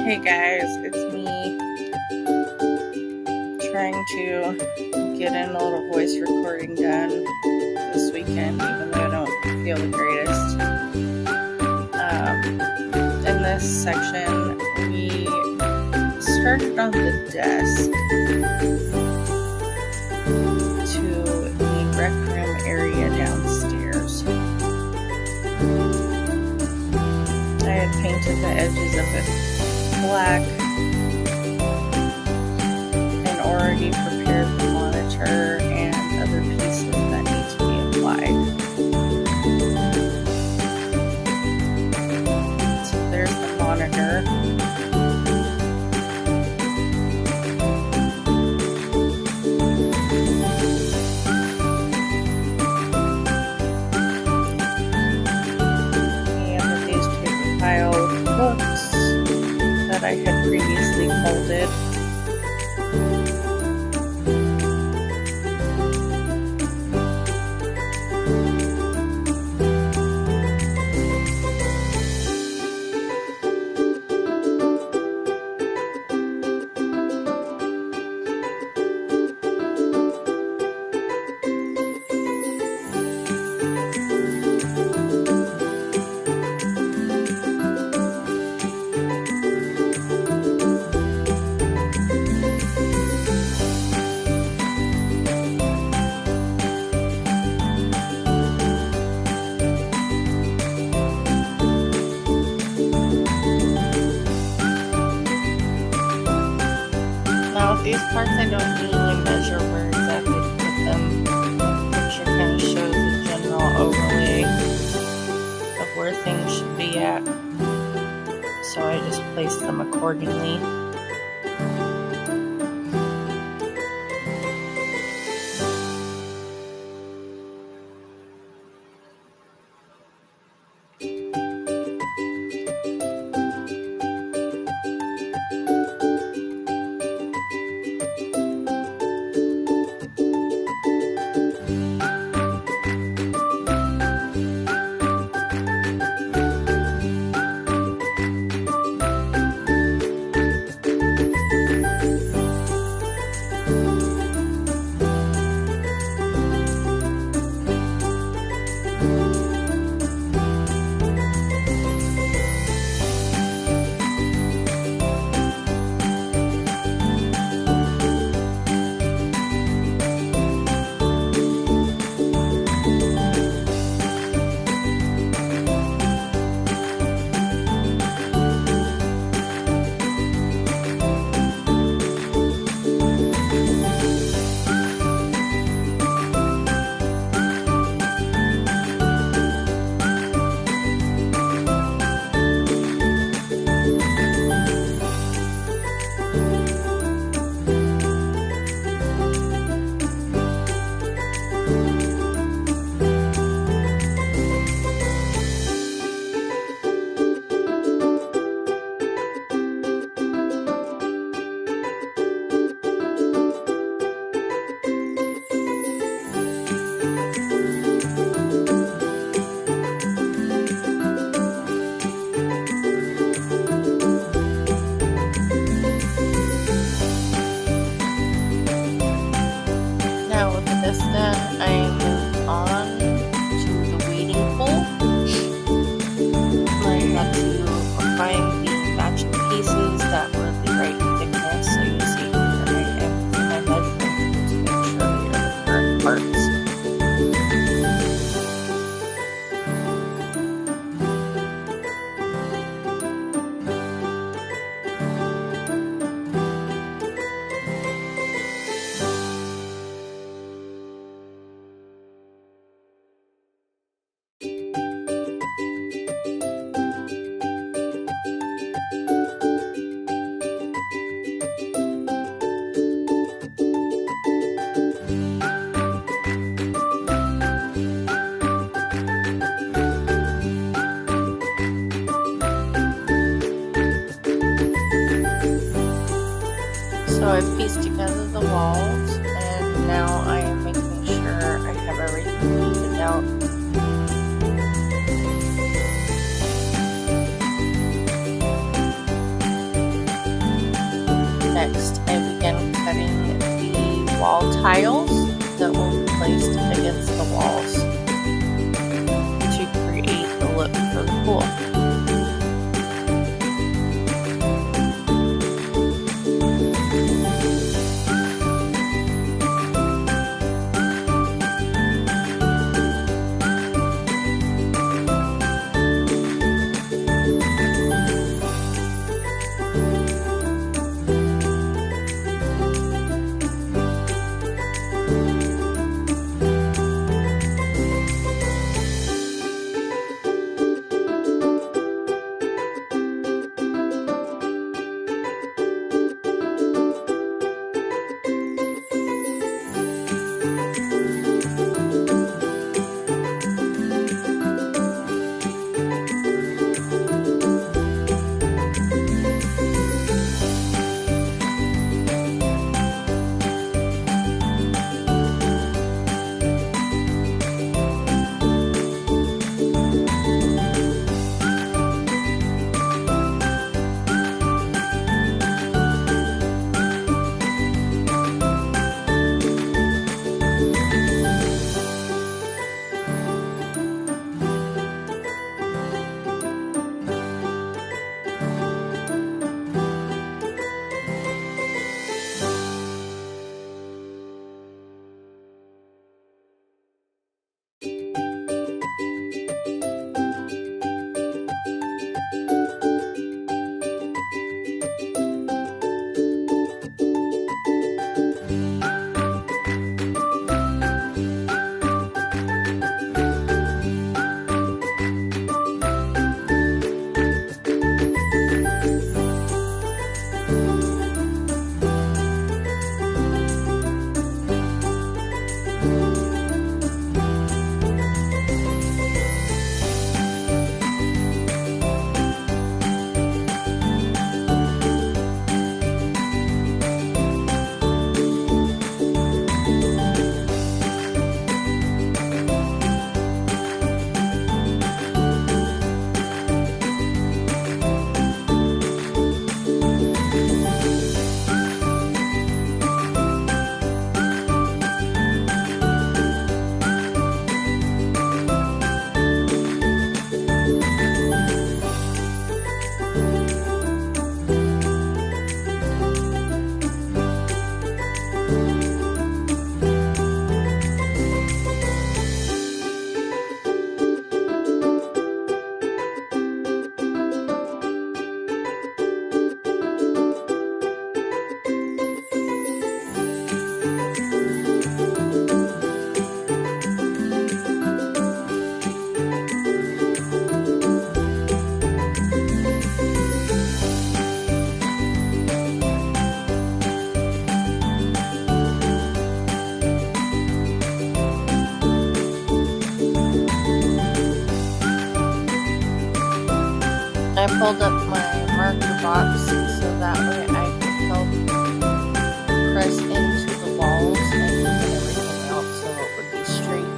Hey guys, it's me trying to get in a little voice recording done this weekend, even though I don't feel the greatest. In this section, we started on the desk to the rec room area downstairs. I had painted the edges of it black and already prepared the monitor and other pieces that need to be applied. So there's the monitor. And the newspaper pile books that I had previously folded. Now with these parts, I don't usually measure where exactly to put them. The picture kind of shows a general overlay of where things should be at, so I just place them accordingly. Then I moved on to the weeding pole. I had to find the matching pieces that were the right thickness, so you see here I am using my measuring tool to make sure they are the correct parts. So I've pieced together the walls, and now I am making sure I have everything painted out. adding the wall tiles that will be placed against the walls to create the look for the pool. I pulled up my marker box so that way I could help press into the walls and even everything else so it would be straight.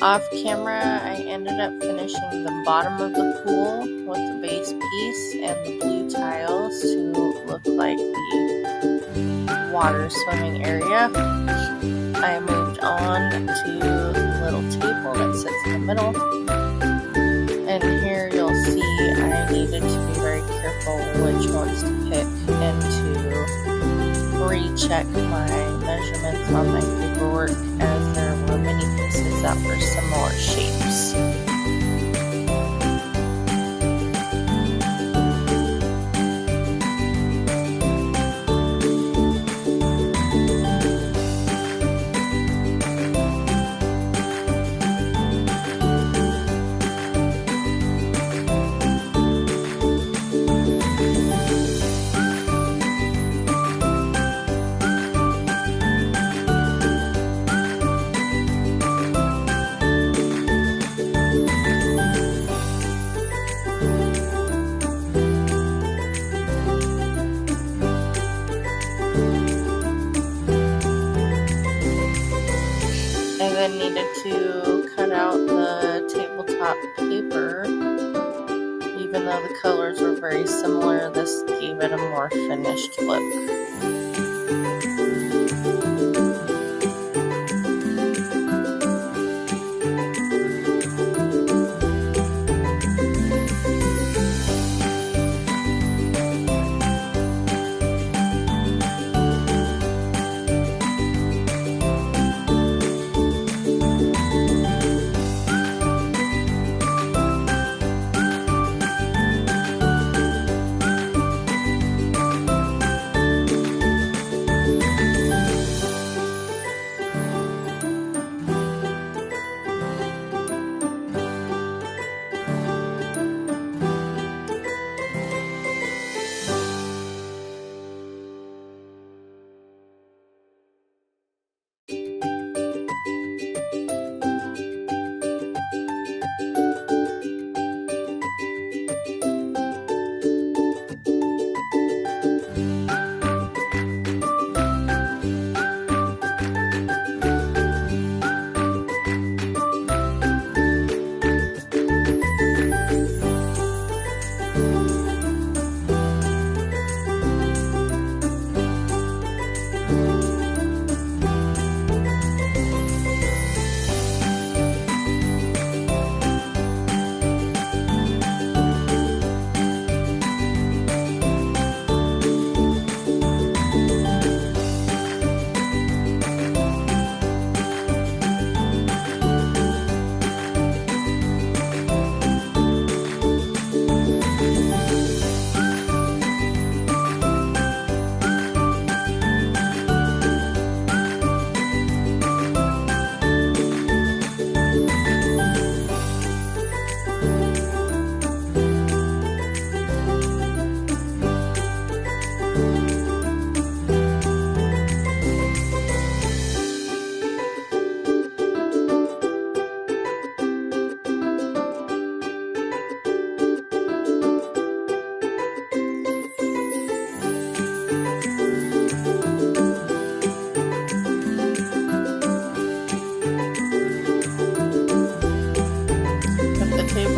Off camera, I ended up finishing the bottom of the pool with the base piece and the blue tiles to look like the water swimming area. I moved on to the little table that sits in the middle, and here you'll see I needed to be very careful which ones to pick and to recheck my measurements on my paperwork, as there were many pieces that were similar shapes. I then needed to cut out the tabletop paper. Even though the colors were very similar, this gave it a more finished look.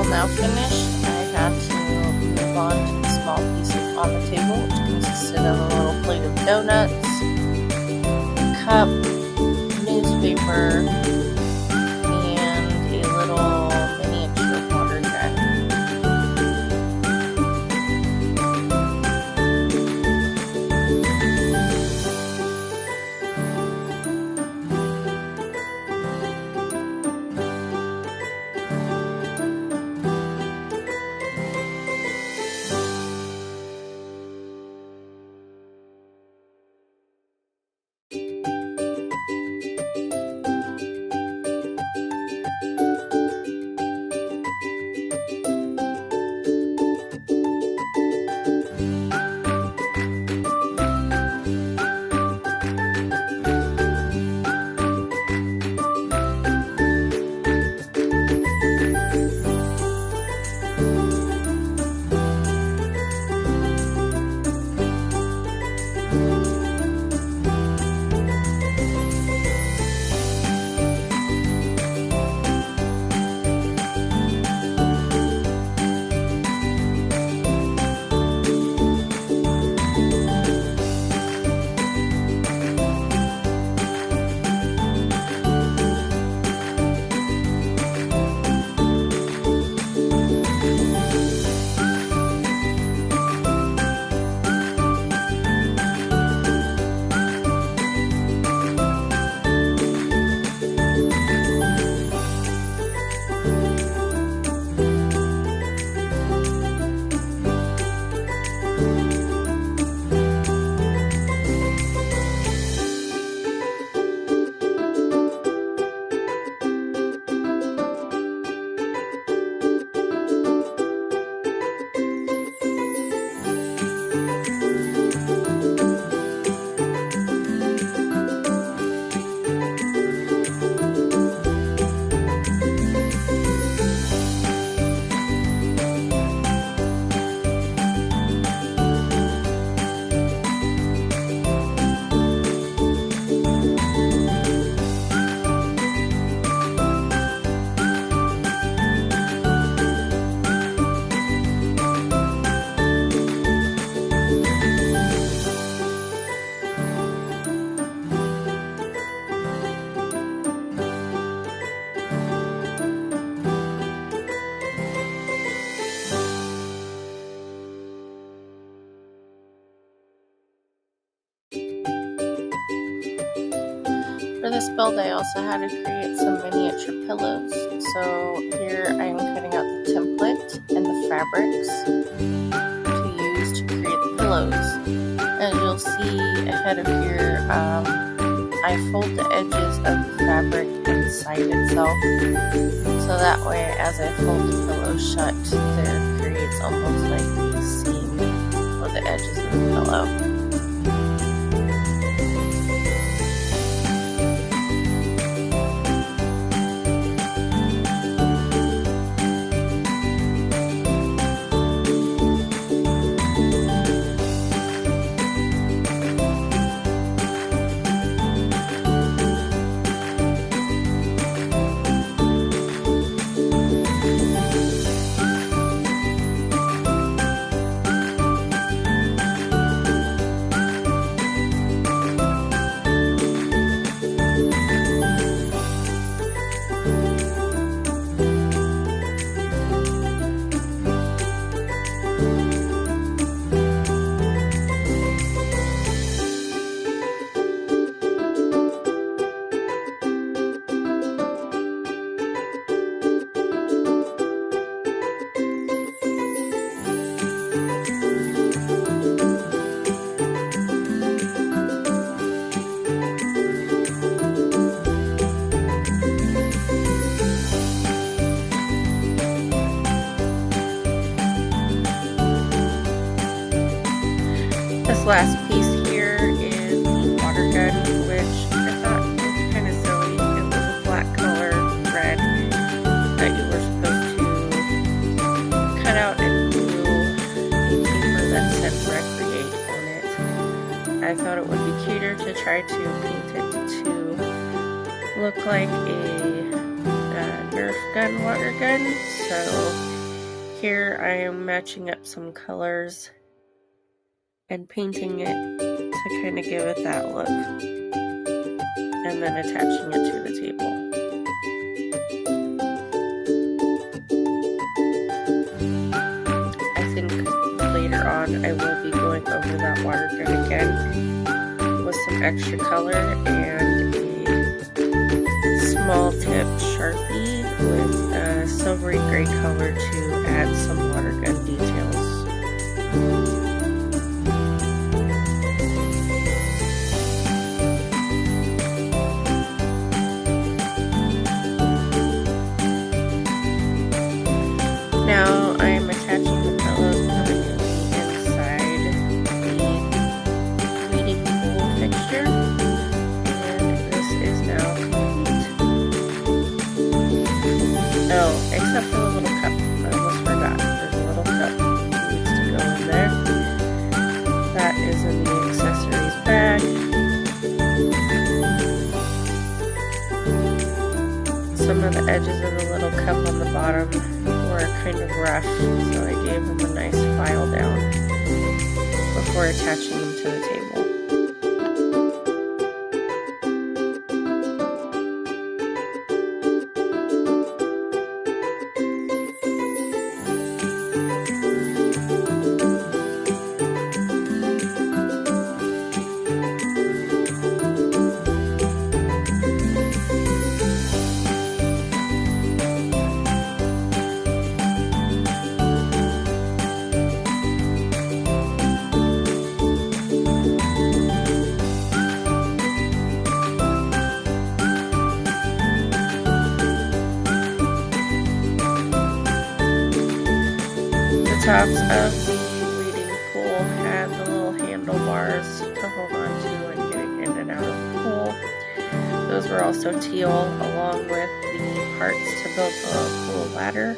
Now finished, I had to move on to the small pieces on the table, which consisted of a little plate of donuts, a cup, newspaper, and a little miniature water jet. this build, I also had to create some miniature pillows. So here I am cutting out the template and the fabrics to use to create the pillows. As you'll see ahead of here, I fold the edges of the fabric inside itself, so that way as I fold the pillow shut, there creates almost like a seam for the edges of the pillow. This last piece here is the water gun, which I thought was kind of silly. It was a black color red that you were supposed to cut out and glue a paper that said recreate on it. I thought it would be cuter to try to paint it to look like a Nerf gun water gun. So here I am matching up some colors and painting it to kind of give it that look, and then attaching it to the table. I think later on I will be going over that water gun again with some extra color and a small tip Sharpie with a silvery gray color to add some water gun details. Now I am attaching the pillow permanently inside the reading pool fixture, and this is now complete. Oh, except for the little cup. I almost forgot. There's a little cup that needs to go in there. That is in the accessories bag. Some of the edges of the little cup on the bottom were kind of rough, so I gave them a nice file down before attaching them to the table. The tops of the reading pool had the little handlebars to hold on to and getting in and out of the pool. Those were also teal, along with the parts to build the pool ladder.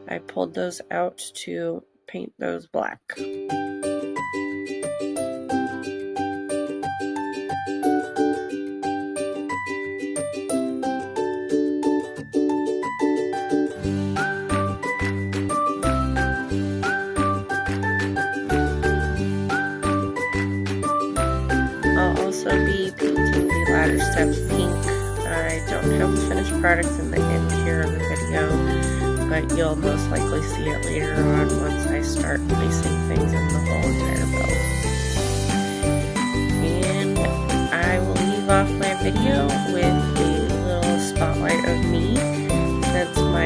I pulled those out to paint those black. I'll also be painting the ladder steps pink. I don't have the finished product in the end here of the video, but you'll most likely see it later on once I start placing things in the whole entire build. And I will leave off my video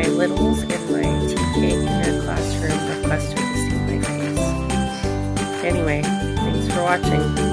my littles in my TK kindergarten classroom requested to see my face. Anyway, thanks for watching.